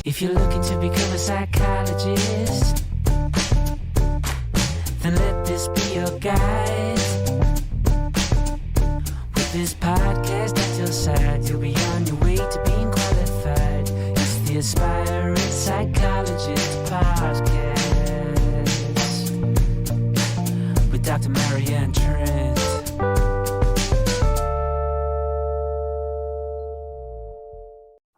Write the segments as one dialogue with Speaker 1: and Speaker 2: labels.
Speaker 1: If you're looking to become a psychologist, then let this be your guide. With this podcast at your side, you'll be on your way to being qualified. It's the Aspiring Psychologist Podcast with Dr. Marianne Trent.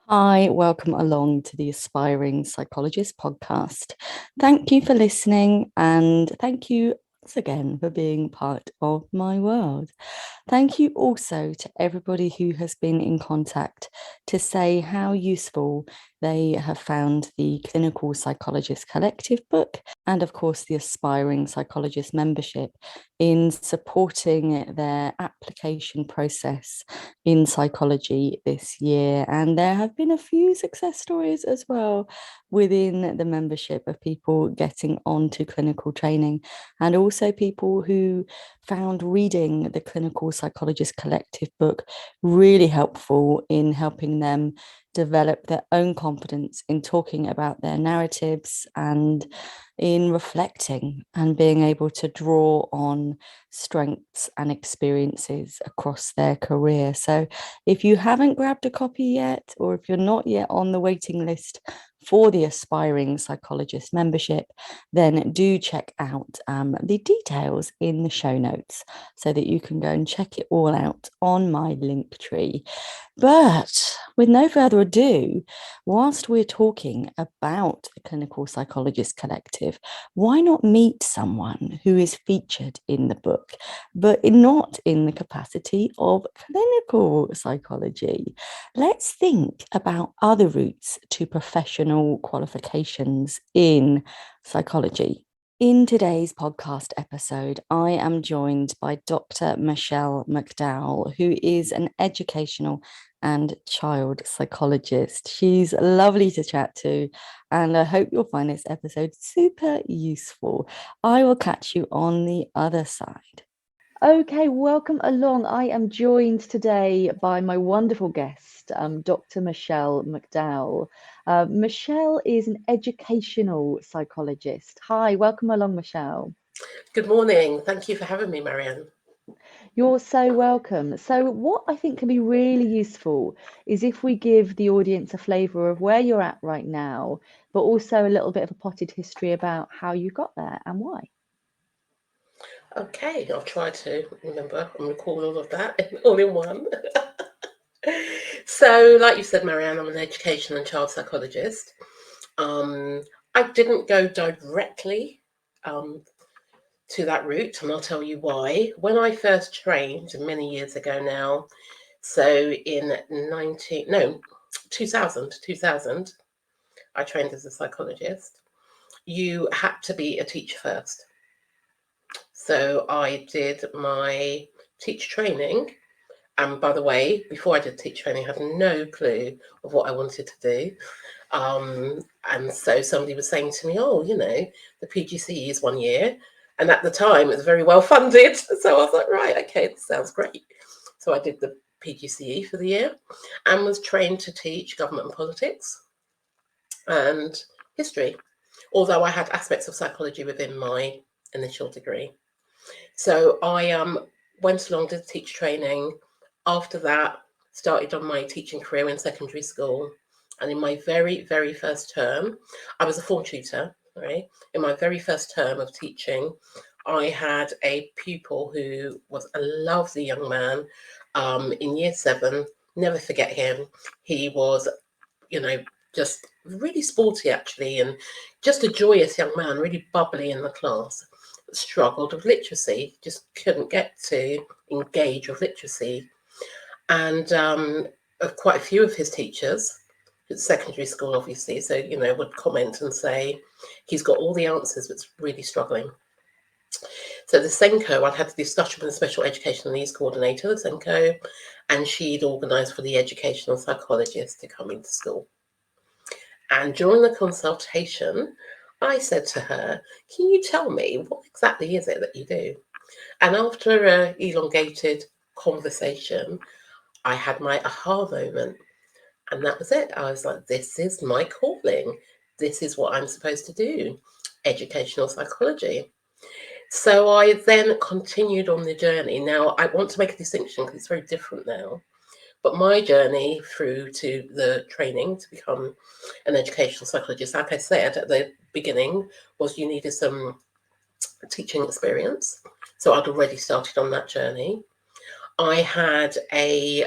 Speaker 2: Hi, welcome along to the Aspiring Psychologist podcast. Thank you for listening, and thank you once again for being part of my world. Thank you also to everybody who has been in contact to say how useful they have found the Clinical Psychologist Collective book and, of course, the Aspiring Psychologist membership in supporting their application process in psychology this year. And there have been a few success stories as well within the membership of people getting onto clinical training, and also people who found reading the Clinical Psychologist Collective book really helpful in helping them develop their own confidence in talking about their narratives and in reflecting and being able to draw on strengths and experiences across their career. So if you haven't grabbed a copy yet, or if you're not yet on the waiting list for the Aspiring Psychologist membership, then do check out the details in the show notes so that you can go and check it all out on my link tree. But with no further ado, whilst we're talking about the Clinical Psychologist Collective, why not meet someone who is featured in the book, but not in the capacity of clinical psychology? Let's think about other routes to professional qualifications in psychology. In today's podcast episode, I am joined by Dr. Michele McDowell, who is an educational and child psychologist. She's lovely to chat to, and I hope you'll find this episode super useful. I will catch you on the other side. Okay, welcome along. I am joined today by my wonderful guest, Dr. Michele McDowell. Michele is an educational psychologist. Hi, welcome along, Michele.
Speaker 3: Good morning. Thank you for having me, Marianne.
Speaker 2: You're so welcome. So what I think can be really useful is if we give the audience a flavour of where you're at right now, but also a little bit of a potted history about how you got there and why.
Speaker 3: Okay, I'll try to remember and recall all of that all in one. So, like you said, Marianne, I'm an educational and child psychologist. I didn't go directly to that route, and I'll tell you why. When I first trained many years ago now, so in 2000, I trained as a psychologist. You had to be a teacher first. So I did my teacher training. And by the way, before I did teacher training, I had no clue of what I wanted to do. And so somebody was saying to me, the PGCE is 1 year. And at the time, it was very well funded. So I was like, right, okay, this sounds great. So I did the PGCE for the year and was trained to teach government and politics and history, although I had aspects of psychology within my initial degree. So I went along to teacher training. After that, started on my teaching career in secondary school. And in my very, very first term, I was a form tutor, right? In my very first term of teaching, I had a pupil who was a lovely young man in year 7. Never forget him. He was, just really sporty, actually, and just a joyous young man, really bubbly in the class. Struggled with literacy, just couldn't get to engage with literacy. And quite a few of his teachers, at secondary school obviously, so would comment and say he's got all the answers but really struggling. So the SENCO, I'd had a discussion with the special educational needs coordinator, the SENCO, and she'd organised for the educational psychologist to come into school. And during the consultation, I said to her, can you tell me what exactly is it that you do? And after an elongated conversation, I had my aha moment. And that was it. I was like, this is my calling. This is what I'm supposed to do, educational psychology. So I then continued on the journey. Now, I want to make a distinction because it's very different now. But my journey through to the training to become an educational psychologist, like I said at the beginning, was you needed some teaching experience. So I'd already started on that journey. I had a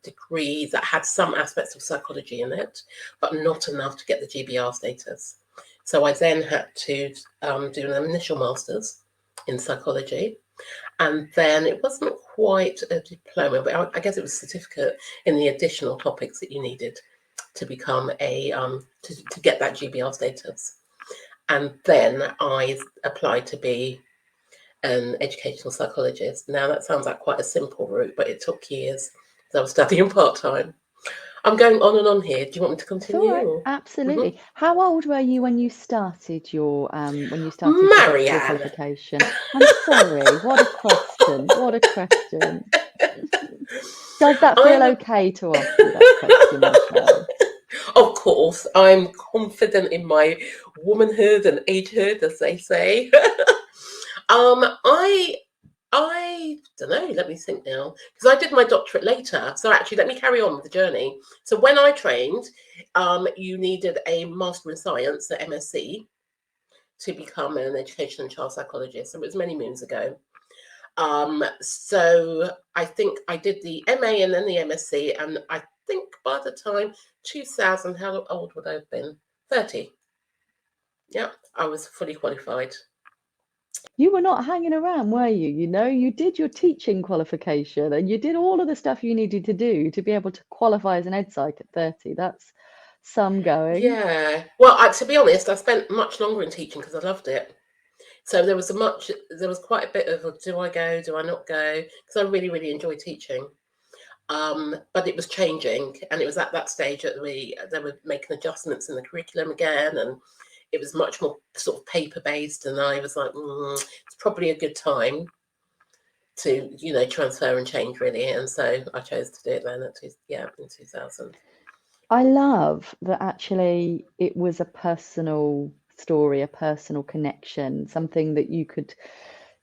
Speaker 3: degree that had some aspects of psychology in it, but not enough to get the GBR status. So I then had to do an initial master's in psychology. And then it wasn't quite a diploma, but I guess it was a certificate in the additional topics that you needed to become a, to get that GBR status. And then I applied to be an educational psychologist. Now that sounds like quite a simple route, but it took years because I was studying part-time. I'm going on and on here. Do you want me to continue?
Speaker 2: It's all right. Absolutely. How old were you when you started your doctoral
Speaker 3: Marianne.
Speaker 2: qualification? I'm sorry. What a question. What a question. Does that feel okay to ask you that question, Michelle?
Speaker 3: Of course, I'm confident in my womanhood and agehood, as they say. I don't know, let me think now, because I did my doctorate later. So actually, let me carry on with the journey. So when I trained, you needed a Master in Science, the MSc, to become an Educational and Child Psychologist. So it was many moons ago. So I think I did the MA and then the MSc, and I think by the time 2000, how old would I have been? 30. Yeah, I was fully qualified.
Speaker 2: You were not hanging around, were you? You know, you did your teaching qualification and you did all of the stuff you needed to do to be able to qualify as an EdPsych at 30. That's some going.
Speaker 3: Yeah. Well, to be honest, I spent much longer in teaching because I loved it. So there was quite a bit of, do I go, do I not go? Because I really, really enjoy teaching. But it was changing, and it was at that stage that they were making adjustments in the curriculum again, and it was much more sort of paper-based, and I was like, it's probably a good time to, transfer and change, really. And so I chose to do it then in 2000.
Speaker 2: I love that actually it was a personal story, a personal connection, something that you could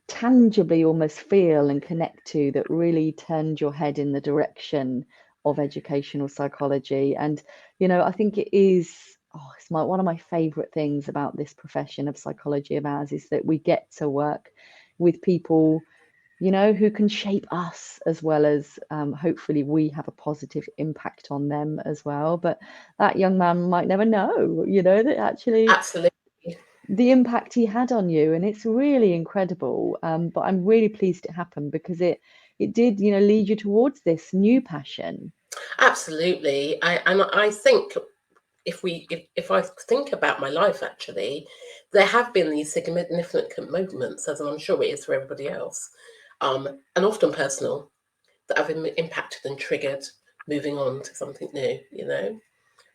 Speaker 2: tangibly almost feel and connect to, that really turned your head in the direction of educational psychology. And I think it is it's one of my favorite things about this profession of psychology of ours, is that we get to work with people who can shape us, as well as hopefully we have a positive impact on them as well. But that young man might never know that actually
Speaker 3: Absolutely.
Speaker 2: the impact he had on you, and it's really incredible. But I'm really pleased it happened, because it did lead you towards this new passion.
Speaker 3: Absolutely. I think if I think about my life, actually, there have been these significant moments, as I'm sure it is for everybody else, and often personal, that have impacted and triggered moving on to something new,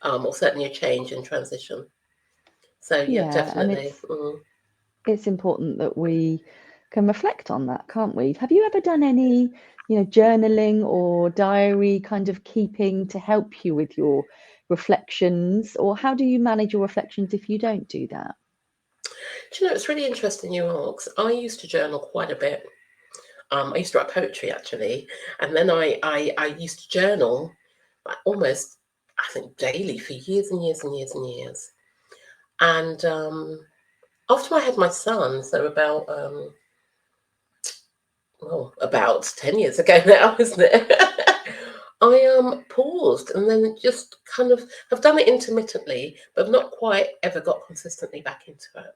Speaker 3: or certainly a change and transition. So yeah, definitely.
Speaker 2: And it's important that we can reflect on that, can't we? Have you ever done any journaling or diary kind of keeping to help you with your reflections, or how do you manage your reflections if you don't do that?
Speaker 3: Do you know, it's really interesting you ask. I used to journal quite a bit. I used to write poetry, actually, and then I used to journal almost, I think, daily for years and years and years and years. And after I had my son, so about 10 years ago now, isn't it? I paused, and then just kind of have done it intermittently, but not quite ever got consistently back into it.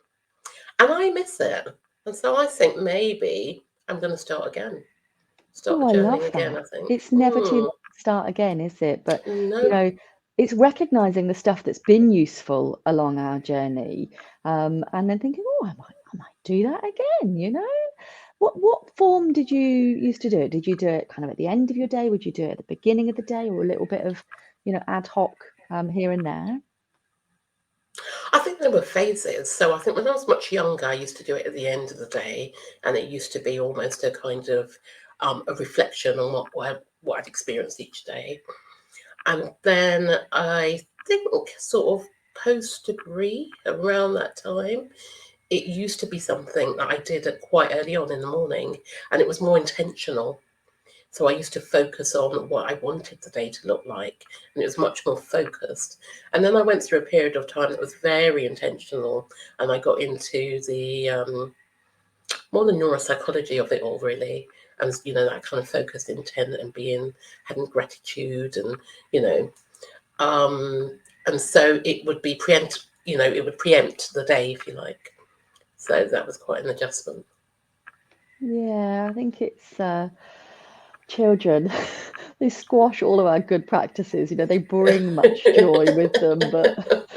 Speaker 3: And I miss it. And so I think maybe I'm going to start again. Start
Speaker 2: I love
Speaker 3: journaling again,
Speaker 2: that.
Speaker 3: I think.
Speaker 2: It's never too late to start again, is it? But
Speaker 3: No.
Speaker 2: it's recognizing the stuff that's been useful along our journey, and then thinking, I might do that again. What form did you used to do it? Did you do it kind of at the end of your day? Would you do it at the beginning of the day, or a little bit of ad hoc here and there?
Speaker 3: I think there were phases. So I think when I was much younger, I used to do it at the end of the day, and it used to be almost a kind of a reflection on what I'd experienced each day. And then I think sort of post-degree, around that time, it used to be something that I did quite early on in the morning, and it was more intentional. So I used to focus on what I wanted the day to look like, and it was much more focused. And then I went through a period of time that was very intentional, and I got into the more the neuropsychology of it all, really, and that kind of focused intent and having gratitude, and you know, and so it would be it would preempt the day, if you like. So that was quite an adjustment.
Speaker 2: Yeah, I think it's children. They squash all of our good practices. They bring much joy with them, but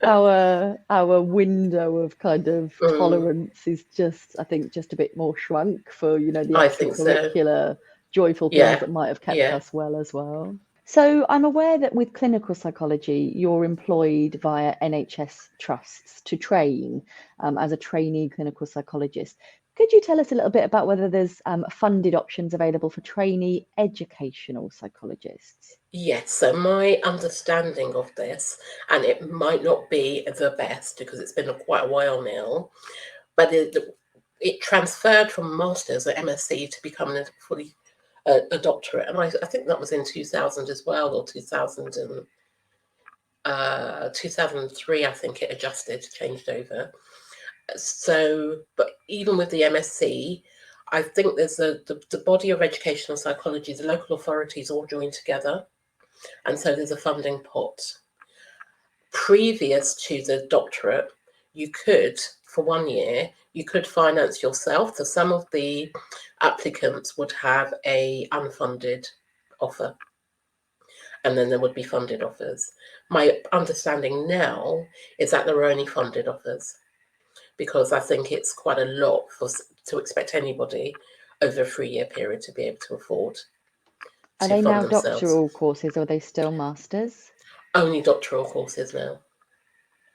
Speaker 2: our window of kind of tolerance is just, I think, just a bit more shrunk for the
Speaker 3: I think so.
Speaker 2: extracurricular joyful things
Speaker 3: Yeah,
Speaker 2: that might have kept
Speaker 3: yeah.
Speaker 2: us well as well. So I'm aware that with clinical psychology, you're employed via NHS trusts to train as a trainee clinical psychologist. Could you tell us a little bit about whether there's funded options available for trainee educational psychologists?
Speaker 3: Yes, so my understanding of this, and it might not be the best because it's been quite a while now, but it transferred from masters at MSc to becoming a fully a doctorate, and I think that was in 2000 as well, or 2003. I think it adjusted, changed over. So, but even with the MSc, I think there's the body of educational psychology, the local authorities all joined together, and so there's a funding pot. Previous to the doctorate, you could, for 1 year, you could finance yourself. So some of the applicants would have a unfunded offer, and then there would be funded offers. My understanding now is that there are only funded offers, because I think it's quite a lot to expect anybody over a 3-year period to be able to afford
Speaker 2: Are
Speaker 3: to
Speaker 2: they
Speaker 3: fund
Speaker 2: now
Speaker 3: themselves.
Speaker 2: doctoral courses or are they still masters?
Speaker 3: Only doctoral courses now.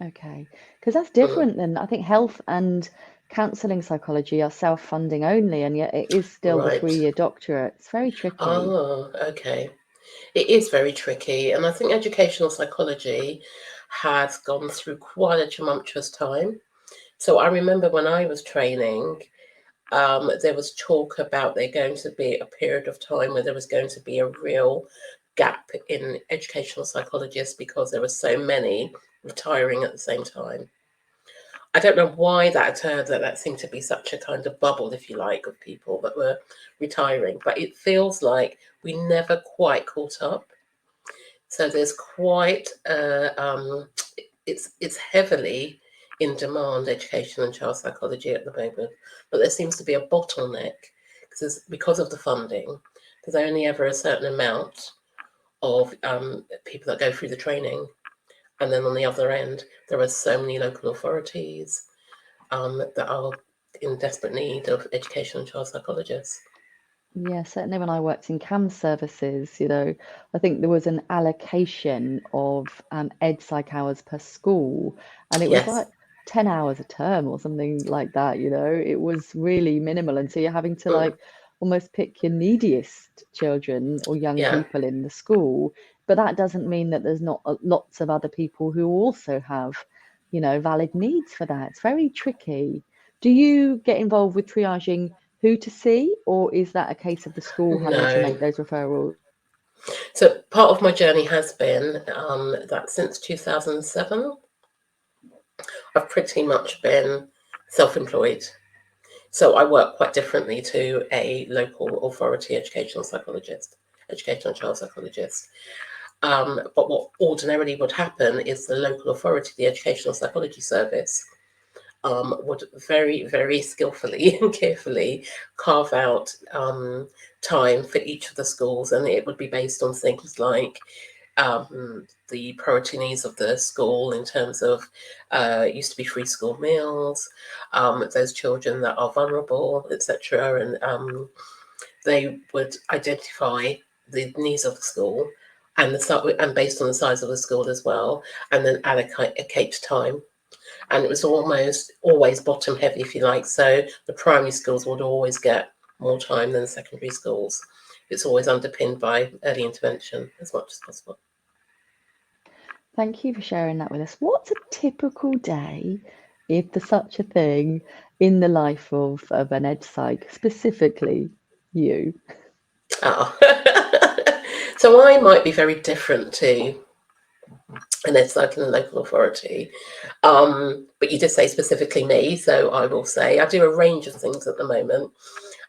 Speaker 2: Okay, because that's different than, I think, health and counselling psychology are self-funding only, and yet it is still the
Speaker 3: Right.
Speaker 2: 3-year doctorate. It's very tricky.
Speaker 3: Oh, okay. It is very tricky, and I think educational psychology has gone through quite a tumultuous time. So I remember when I was training, there was talk about there going to be a period of time where there was going to be a real gap in educational psychologists because there were so many retiring at the same time. I don't know why that occurred, that seemed to be such a kind of bubble, if you like, of people that were retiring, but it feels like we never quite caught up. So there's quite it's heavily in demand, education and child psychology at the moment, but there seems to be a bottleneck because of the funding. There's only ever a certain amount of people that go through the training, and then on the other end, there are so many local authorities that are in desperate need of education and child psychologists.
Speaker 2: Yeah, certainly when I worked in CAM services, I think there was an allocation of EdPsych hours per school, and it was
Speaker 3: Yes.
Speaker 2: like 10 hours a term or something like that, It was really minimal. And so you're having to like almost pick your neediest children or young
Speaker 3: Yeah.
Speaker 2: people in the school. But that doesn't mean that there's not lots of other people who also have, valid needs for that. It's very tricky. Do you get involved with triaging who to see, or is that a case of the school having to
Speaker 3: No.
Speaker 2: make those referrals?
Speaker 3: So part of my journey has been that since 2007, I've pretty much been self-employed. So I work quite differently to a local authority educational psychologist, educational and child psychologist. But what ordinarily would happen is the local authority, the educational psychology service, would very, very skillfully and carefully carve out time for each of the schools, and it would be based on things like the priority needs of the school in terms of it used to be free school meals, those children that are vulnerable, etc., and they would identify the needs of the school and based on the size of the school as well, and then allocate time. And it was almost always bottom heavy, if you like. So the primary schools would always get more time than the secondary schools. it's always underpinned by early intervention as much as possible.
Speaker 2: Thank you for sharing that with us. What's a typical day, if there's such a thing, in the life of an EdPsych, specifically you?
Speaker 3: Oh. So I might be very different to an EdPsych in the local authority. But you did say specifically me, so I will say I do a range of things at the moment.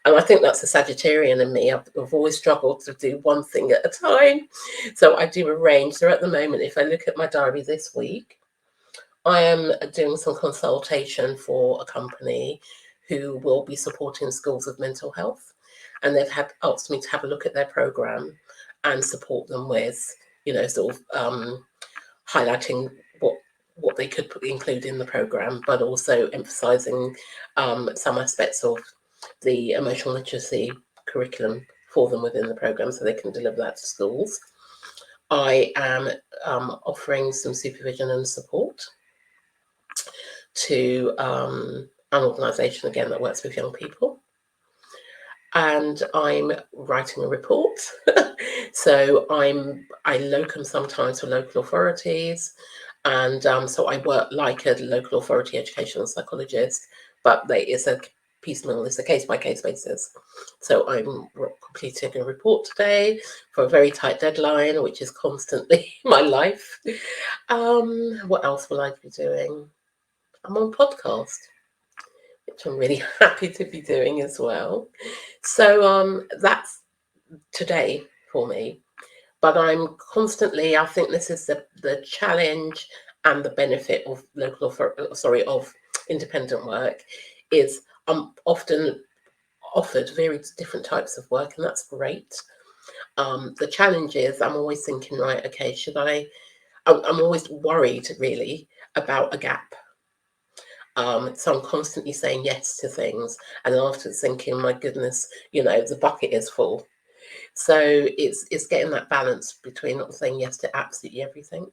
Speaker 3: And I think that's a Sagittarian in me. I've always struggled to do one thing at a time. So I do a range. So at the moment, if I look at my diary this week, I am doing some consultation for a company who will be supporting schools with mental health. And they've asked me to have a look at their program and support them with, sort of highlighting what they could include in the program, but also emphasising some aspects of the emotional literacy curriculum for them within the program so they can deliver that to schools. I am offering some supervision and support to an organisation, again, that works with young people. And I'm writing a report. So I locum sometimes for local authorities. And so I work like a local authority educational psychologist, but it's a piecemeal, it's a case-by-case basis. So I'm completing a report today for a very tight deadline, which is constantly my life. What else will I be doing? I'm on podcast, which I'm really happy to be doing as well. So that's today for me. But I'm constantly, I think this is the challenge and the benefit of of independent work, is I'm often offered very different types of work, and that's great. The challenge is I'm always thinking, right, okay, I'm always worried really about a gap. So I'm constantly saying yes to things, and afterwards thinking, my goodness, the bucket is full. So it's getting that balance between not saying yes to absolutely everything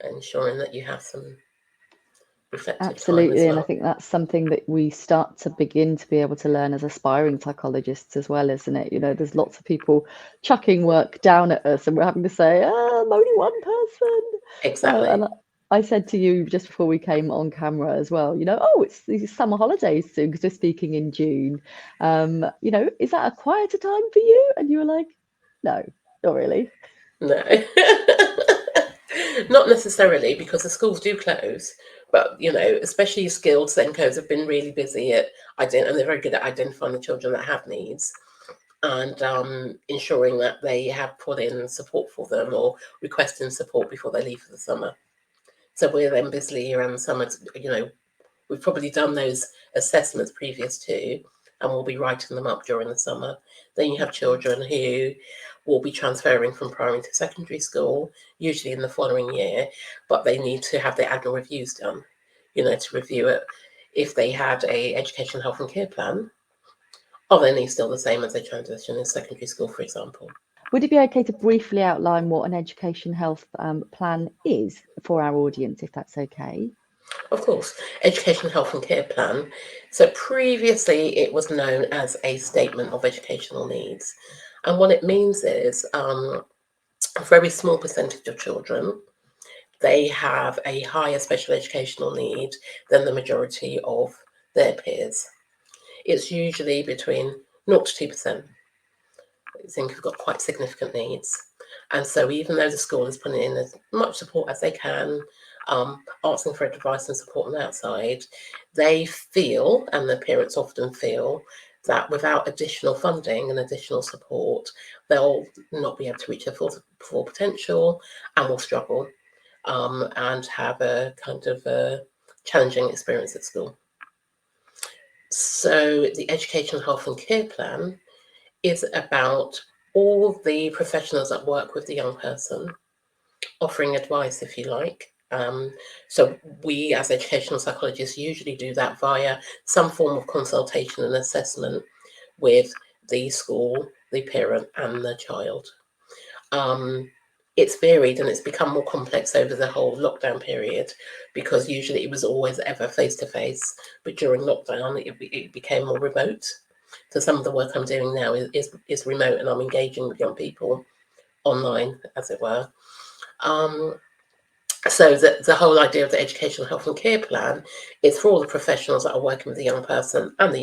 Speaker 3: and ensuring that you have some reflective time as
Speaker 2: Absolutely, and I
Speaker 3: well.
Speaker 2: think that's something that we start to begin to be able to learn as aspiring psychologists as well, isn't it? There's lots of people chucking work down at us, and we're having to say, I'm only one person.
Speaker 3: Exactly.
Speaker 2: And I said to you just before we came on camera as well, it's these summer holidays soon because we're speaking in June. Is that a quieter time for you? And you were like, no, not really.
Speaker 3: No. Not necessarily, because the schools do close, but especially skilled Senkos have been really busy and they're very good at identifying the children that have needs and ensuring that they have put in support for them or requesting support before they leave for the summer. So we're then busily around the summer. We've probably done those assessments previous to, and we'll be writing them up during the summer. Then you have children who will be transferring from primary to secondary school, usually in the following year, but they need to have their annual reviews done, to review it. If they had a education, health and care plan, are their needs still the same as they transition in secondary school, for example?
Speaker 2: Would it be okay to briefly outline what an education health plan is for our audience, if that's okay?
Speaker 3: Of course, Education, Health and Care Plan. So previously it was known as a statement of educational needs. And what it means is a very small percentage of children, they have a higher special educational need than the majority of their peers. It's usually between 0 to 2%. I think have got quite significant needs. And so even though the school is putting in as much support as they can, asking for advice and support on the outside, they feel, and the parents often feel, that without additional funding and additional support, they'll not be able to reach their full potential and will struggle and have a kind of a challenging experience at school. So the Educational Health and Care Plan is about all the professionals that work with the young person offering advice, if you like. So we as educational psychologists usually do that via some form of consultation and assessment with the school, the parent and the child. It's varied and it's become more complex over the whole lockdown period, because usually it was always ever face-to-face, but during lockdown it became more remote. So some of the work I'm doing now is remote, and I'm engaging with young people online, as it were. So the whole idea of the educational health and care plan is for all the professionals that are working with the young person and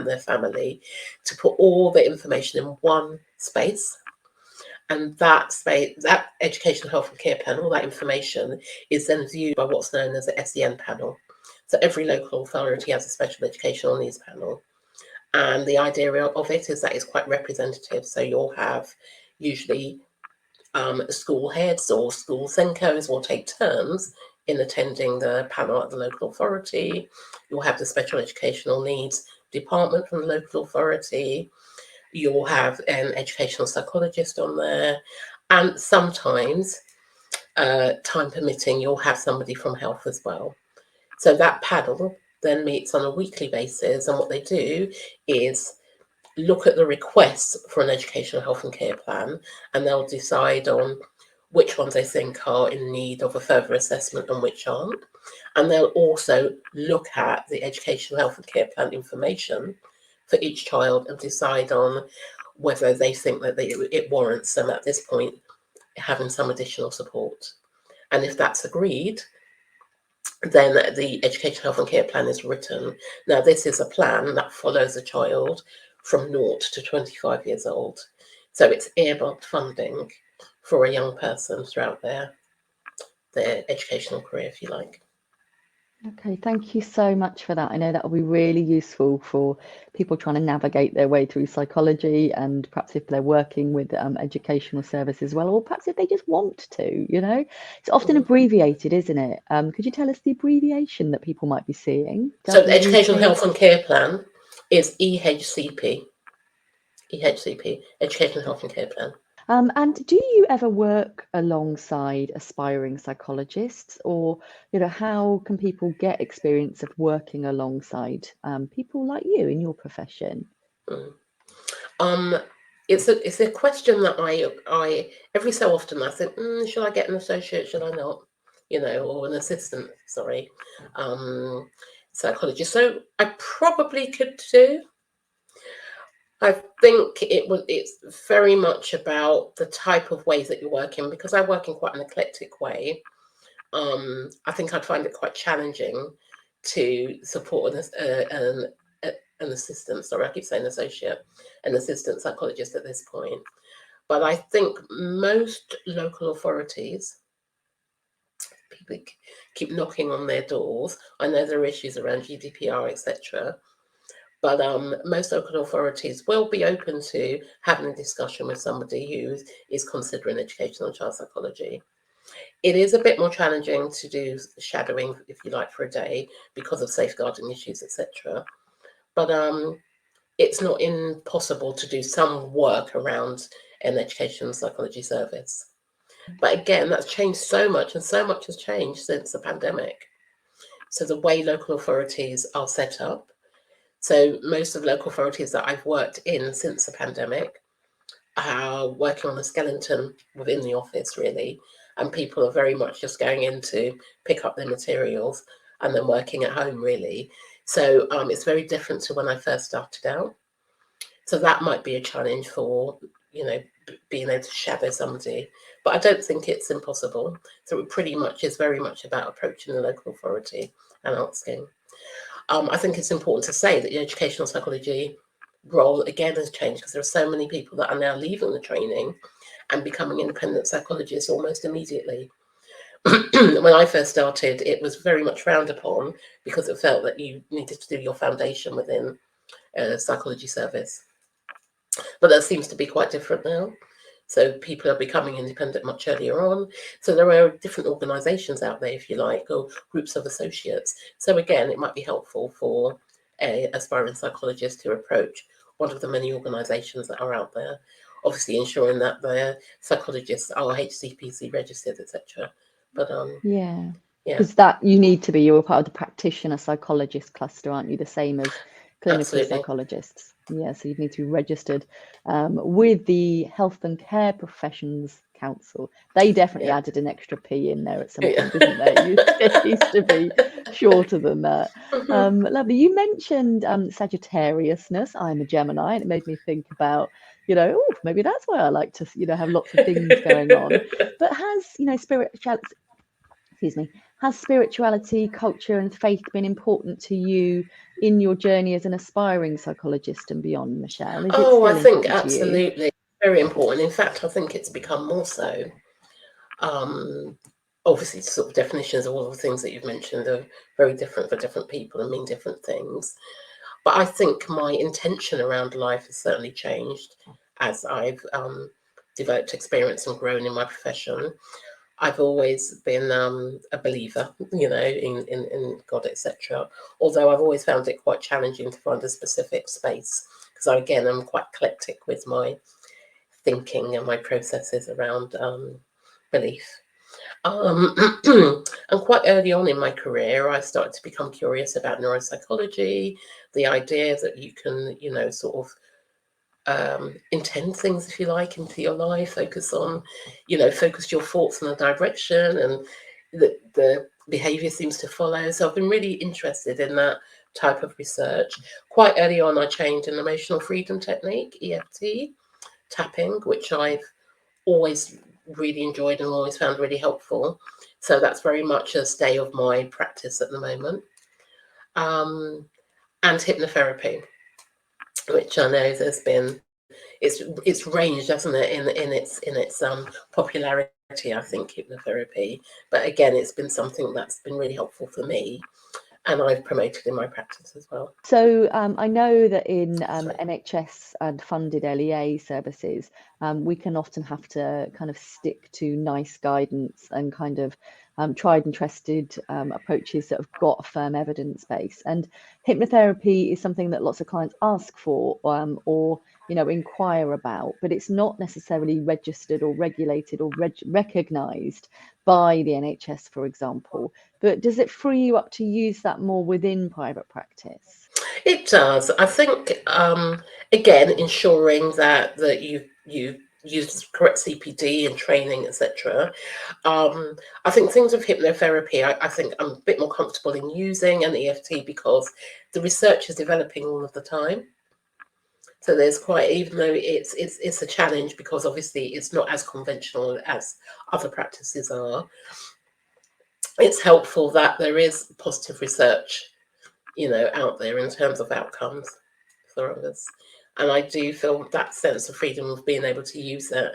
Speaker 3: their family to put all the information in one space. And that space, that educational health and care plan, all that information is then viewed by what's known as the SEN panel. So every local authority has a special educational needs panel. And the idea of it is that it's quite representative. So you'll have usually school heads or school SENCOs will take turns in attending the panel at the local authority. You'll have the special educational needs department from the local authority. You'll have an educational psychologist on there. And sometimes, time permitting, you'll have somebody from health as well. So that panel then meets on a weekly basis. And what they do is look at the requests for an educational health and care plan, and they'll decide on which ones they think are in need of a further assessment and which aren't. And they'll also look at the educational health and care plan information for each child and decide on whether they think that it warrants them at this point having some additional support. And if that's agreed, then the educational health and care plan is written. Now, this is a plan that follows a child from 0 to 25 years old. So it's earmarked funding for a young person throughout their educational career, if you like.
Speaker 2: Okay, thank you so much for that. I know that will be really useful for people trying to navigate their way through psychology, and perhaps if they're working with educational service as well, or perhaps if they just want to, It's often abbreviated, isn't it? Could you tell us the abbreviation that people might be seeing?
Speaker 3: So the educational health and care plan is EHCP. EHCP, Educational Health and Care Plan.
Speaker 2: And do you ever work alongside aspiring psychologists, or how can people get experience of working alongside people like you in your profession?
Speaker 3: It's a question that I every so often I think, should I get an associate? Should I not? Or an assistant? Sorry, psychologist. So I probably could do. I think it's very much about the type of ways that you're working, because I work in quite an eclectic way. I think I'd find it quite challenging to support an assistant. Sorry, I keep saying associate, an assistant psychologist at this point. But I think most local authorities, people keep knocking on their doors. I know there are issues around GDPR, etc. But most local authorities will be open to having a discussion with somebody who is considering educational and child psychology. It is a bit more challenging to do shadowing, if you like, for a day because of safeguarding issues, etc. But it's not impossible to do some work around an educational psychology service. But again, that's changed so much, and so much has changed since the pandemic. So the way local authorities are set up, so most of the local authorities that I've worked in since the pandemic are working on a skeleton within the office, really, and people are very much just going in to pick up their materials and then working at home, really. So it's very different to when I first started out. So that might be a challenge for, being able to shadow somebody, but I don't think it's impossible. So it pretty much is very much about approaching the local authority and asking. I think it's important to say that the educational psychology role again has changed, because there are so many people that are now leaving the training and becoming independent psychologists almost immediately. When I first started, it was very much frowned upon because it felt that you needed to do your foundation within a psychology service. But that seems to be quite different now. So people are becoming independent much earlier on. So there are different organisations out there, if you like, or groups of associates. So again, it might be helpful for an aspiring psychologist to approach one of the many organisations that are out there, obviously ensuring that their psychologists are HCPC registered, etc. But
Speaker 2: yeah, because that you need to be. You're part of the practitioner psychologist cluster, aren't you? The same as clinical
Speaker 3: Absolutely.
Speaker 2: psychologists. Yeah, so you'd need to be registered with the Health and Care Professions Council. They definitely
Speaker 3: Yeah.
Speaker 2: added an extra P in there at some
Speaker 3: Yeah.
Speaker 2: point, didn't they? It used to be shorter than that. Lovely. You mentioned Sagittariusness. I'm a Gemini, and it made me think about, oh, maybe that's why I like to, have lots of things going on. But has, spirituality, excuse me, has spirituality, culture, and faith been important to you in your journey as an aspiring psychologist and beyond, Michelle? Is it
Speaker 3: Oh, I
Speaker 2: still
Speaker 3: think
Speaker 2: important to you?
Speaker 3: absolutely very important. In fact, I think it's become more so. Obviously, sort of definitions of all the things that you've mentioned are very different for different people and mean different things. But I think my intention around life has certainly changed as I've developed experience and grown in my profession. I've always been a believer, in God, etc. Although I've always found it quite challenging to find a specific space, because again, I'm quite eclectic with my thinking and my processes around belief. And quite early on in my career, I started to become curious about neuropsychology, the idea that you can, sort of intend things, if you like, into your life, focus your thoughts in a direction, and the behavior seems to follow. So I've been really interested in that type of research. Quite early on, I trained an emotional freedom technique, EFT, tapping, which I've always really enjoyed and always found really helpful. So that's very much a stay of my practice at the moment. And hypnotherapy, which I know there's been it's ranged, doesn't it, in its popularity, I think, hypnotherapy. But again, it's been something that's been really helpful for me, and I've promoted in my practice as well.
Speaker 2: So I know that in NHS and funded LEA services, we can often have to kind of stick to NICE guidance and kind of tried and trusted approaches that have got a firm evidence base. And hypnotherapy is something that lots of clients ask for or inquire about, but it's not necessarily registered or regulated or recognised by the NHS, for example. But does it free you up to use that more within private practice?
Speaker 3: It does. I think again, ensuring that you use correct CPD and training, etc. I think things with hypnotherapy, I think I'm a bit more comfortable in using an EFT because the research is developing all of the time. So there's quite, even though it's a challenge because obviously it's not as conventional as other practices are, it's helpful that there is positive research, out there in terms of outcomes for others. And I do feel that sense of freedom of being able to use it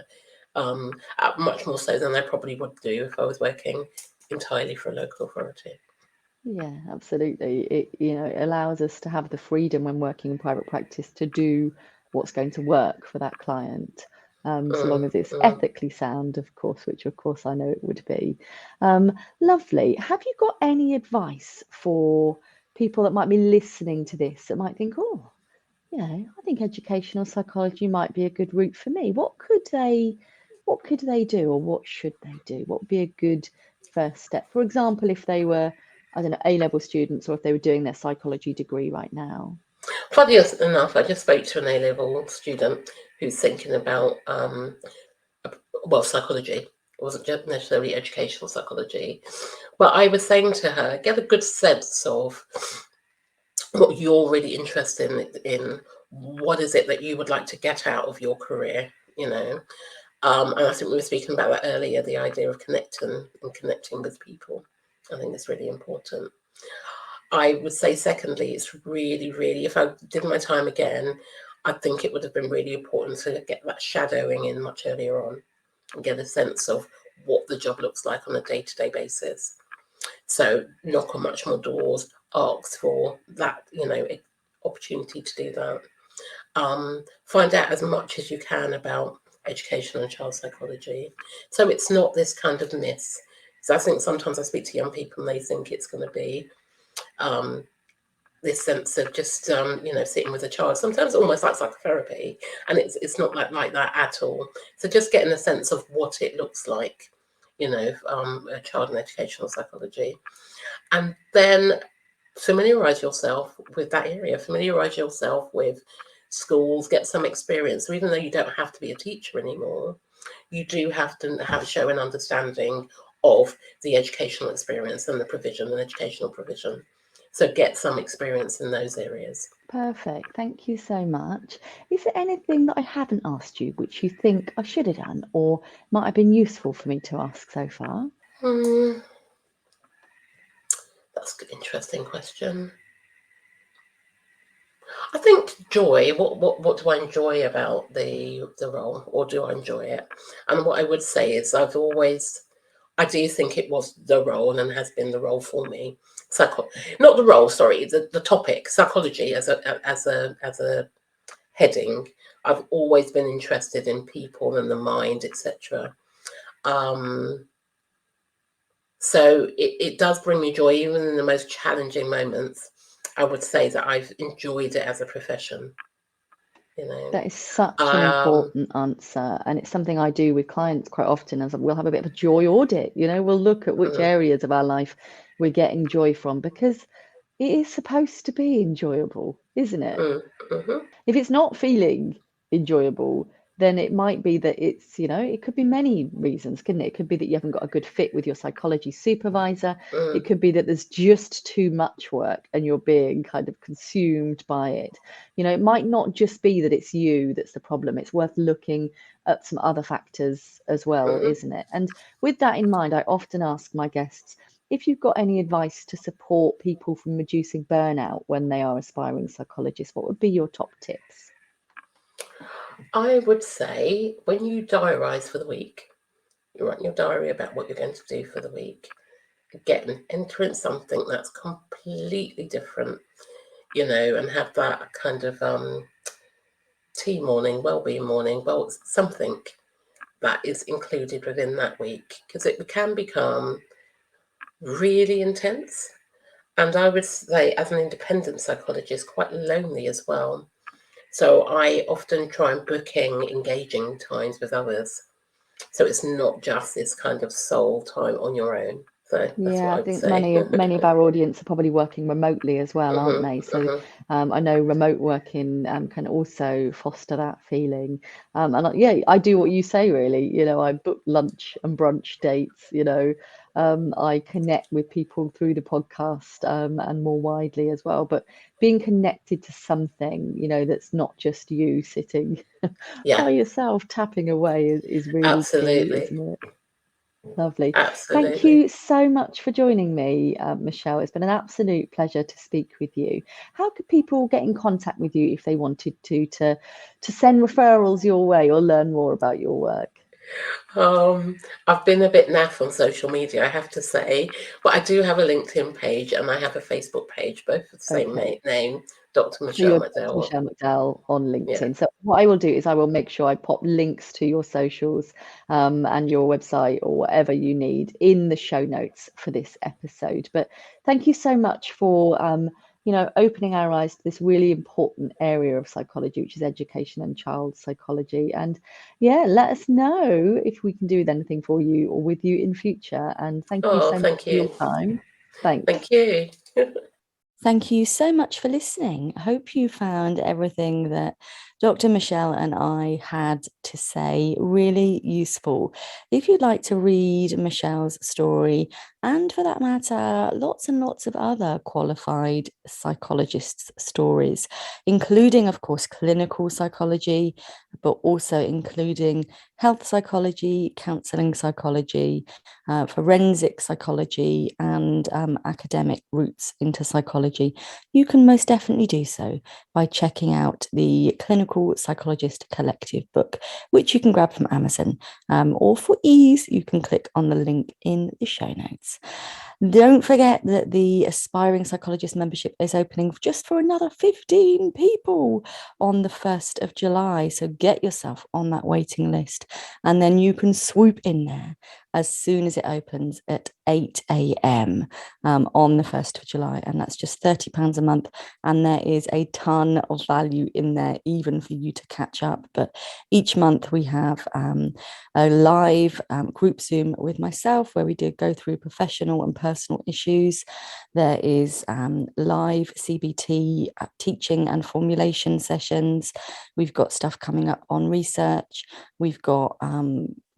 Speaker 3: much more so than I probably would do if I was working entirely for a local authority.
Speaker 2: Yeah, absolutely. It allows us to have the freedom when working in private practice to do what's going to work for that client, so long as it's ethically sound, of course, which of course I know it would be. Lovely. Have you got any advice for people that might be listening to this that might think, oh, I think educational psychology might be a good route for me? What could they do, or what should they do? What would be a good first step? For example, if they were, I don't know, A-level students, or if they were doing their psychology degree right now.
Speaker 3: Funny enough, I just spoke to an A-level student who's thinking about psychology. It wasn't just necessarily educational psychology, but I was saying to her, get a good sense of what you're really interested in. What is it that you would like to get out of your career? And I think we were speaking about that earlier, the idea of connecting with people. I think it's really important. I would say, secondly, it's really, really, if I did my time again, I think it would have been really important to get that shadowing in much earlier on and get a sense of what the job looks like on a day-to-day basis. So knock on much more doors, ask for that, opportunity to do that. Find out as much as you can about educational and child psychology. So it's not this kind of miss. So I think sometimes I speak to young people and they think it's going to be this sense of just sitting with a child, sometimes almost like psychotherapy, and it's not like that at all. So just getting a sense of what it looks like, a child in educational psychology, and then familiarize yourself with that area, familiarize yourself with schools, get some experience. So even though you don't have to be a teacher anymore, you do have to show an understanding of the educational experience and the provision and educational provision. So get some experience in those areas.
Speaker 2: Perfect. Thank you so much. Is there anything that I haven't asked you which you think I should have done or might have been useful for me to ask so far?
Speaker 3: That's an interesting question. I think joy. What do I enjoy about the role, or do I enjoy it? And what I would say is I do think it was the role and has been the role for me. Not the role, sorry, the topic, psychology as a heading. I've always been interested in people and the mind, etc. So it does bring me joy, even in the most challenging moments. I would say that I've enjoyed it as a profession.
Speaker 2: That is such an important answer, and it's something I do with clients quite often. As we'll have a bit of a joy audit, we'll look at which areas of our life we're getting joy from, because it is supposed to be enjoyable, isn't it? If it's not feeling enjoyable, then it might be that it's, it could be many reasons, couldn't it? It could be that you haven't got a good fit with your psychology supervisor. It could be that there's just too much work and you're being kind of consumed by it. It might not just be that it's you that's the problem. It's worth looking at some other factors as well, isn't it? And with that in mind, I often ask my guests, if you've got any advice to support people from reducing burnout when they are aspiring psychologists, what would be your top tips?
Speaker 3: I would say when you diarise for the week, you write in your diary about what you're going to do for the week, enter in something that's completely different, and have that kind of tea morning, wellbeing morning, something that is included within that week, because it can become really intense. And I would say, as an independent psychologist, quite lonely as well. So I often try and book in engaging times with others. So it's not just this kind of soul time on your own. So that's what I would say.
Speaker 2: Many of our audience are probably working remotely as well, aren't they? So I know remote working can also foster that feeling. And I do what you say, really. I book lunch and brunch dates. I connect with people through the podcast and more widely as well. But being connected to something, that's not just you sitting by yourself tapping away is really key, isn't it? Lovely.
Speaker 3: Absolutely.
Speaker 2: Thank you so much for joining me, Michelle. It's been an absolute pleasure to speak with you. How could people get in contact with you if they wanted to send referrals your way or learn more about your work?
Speaker 3: I've been a bit naff on social media, I have to say, but I do have a LinkedIn page and I have a Facebook page, both with the same name, Dr. Michele McDowell.
Speaker 2: Michele McDowell on LinkedIn.
Speaker 3: Yeah.
Speaker 2: So what I will do is I will make sure I pop links to your socials and your website or whatever you need in the show notes for this episode. But thank you so much for opening our eyes to this really important area of psychology, which is education and child psychology. And let us know if we can do anything for you or with you in future. And thank you so much for your time. Thanks.
Speaker 3: Thank you.
Speaker 2: Thank you so much for listening. I hope you found everything that Dr. Michele and I had to say really useful. If you'd like to read Michelle's story, and for that matter, lots and lots of other qualified psychologists' stories, including, of course, clinical psychology, but also including health psychology, counselling psychology, forensic psychology, and academic routes into psychology, you can most definitely do so by checking out the Clinical Psychologist Collective book, which you can grab from Amazon, or for ease, you can click on the link in the show notes. Don't forget that the Aspiring Psychologist membership is opening just for another 15 people on the 1st of July. So get yourself on that waiting list and then you can swoop in there as soon as it opens at 8 a.m. On the 1st of July. And that's just £30 a month. And there is a ton of value in there, even for you to catch up. But each month we have a live group Zoom with myself where we do go through professional and personal issues. There is live CBT teaching and formulation sessions. We've got stuff coming up on research. We've got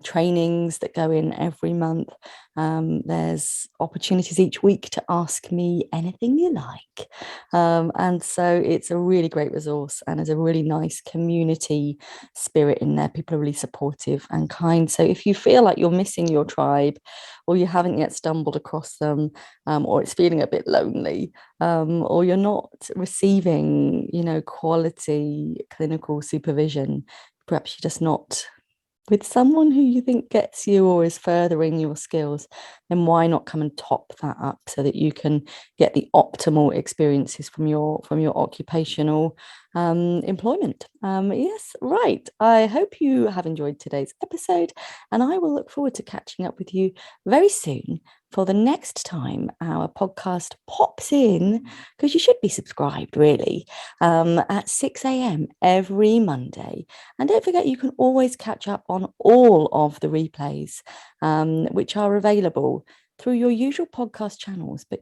Speaker 2: trainings that go in every month. There's opportunities each week to ask me anything you like. And so it's a really great resource, and there's a really nice community spirit in there. People are really supportive and kind. So if you feel like you're missing your tribe, or you haven't yet stumbled across them, or it's feeling a bit lonely, or you're not receiving, quality clinical supervision, perhaps you're just not with someone who you think gets you or is furthering your skills, then why not come and top that up so that you can get the optimal experiences from your occupational employment. Yes, right. I hope you have enjoyed today's episode, and I will look forward to catching up with you very soon for the next time our podcast pops in, because you should be subscribed really, at 6 a.m. every Monday. And don't forget, you can always catch up on all of the replays, which are available through your usual podcast channels, but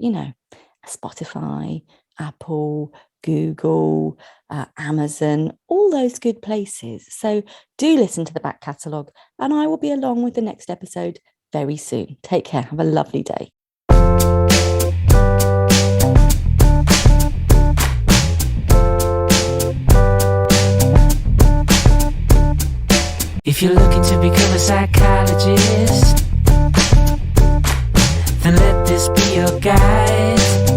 Speaker 2: Spotify, Apple, Google, Amazon, all those good places. So do listen to the back catalogue, and I will be along with the next episode very soon. Take care. Have a lovely day.
Speaker 1: If you're looking to become a psychologist, then let this be your guide.